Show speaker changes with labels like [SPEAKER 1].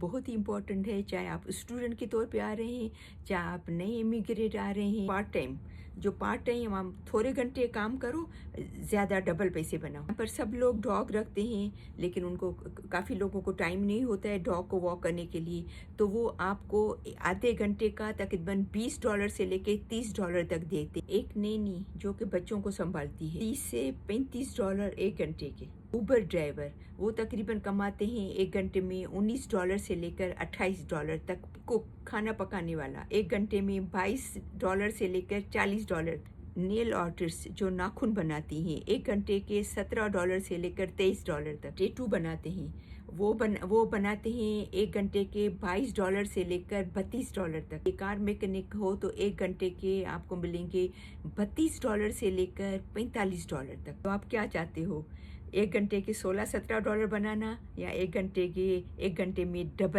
[SPEAKER 1] बहुत ही इम्पोर्टेंट है, चाहे आप स्टूडेंट के तौर पे आ रहे हैं, चाहे आप नए इमिग्रेट आ रहे हैं। पार्ट टाइम आप थोड़े घंटे काम करो, ज़्यादा डबल पैसे बनाओ। यहाँ पर सब लोग डॉग रखते हैं, लेकिन उनको काफ़ी लोगों को टाइम नहीं होता है डॉग को वॉक करने के लिए, तो वो आपको आधे घंटे का तकरीबन $20 से लेके $30 तक देते। एक नैनी जो कि बच्चों को संभालती है, $30 से $35 एक घंटे के। ऊबर ड्राइवर वो तकरीबन कमाते हैं एक घंटे में $19 से लेकर $28 तक। कुक खाना पकाने वाला एक घंटे में $22 से लेकर $40। नेल आर्टिस्ट जो नाखून बनाती हैं एक घंटे के $17 से लेकर $23 तक। टैटू बनाते हैं वो बनाते हैं एक घंटे के $22 से लेकर $32 तक। कार मैकेनिक हो तो एक घंटे के आपको मिलेंगे $32 से लेकर $45 तक। तो आप क्या चाहते हो, एक घंटे के $16-17 बनाना या एक घंटे में डबल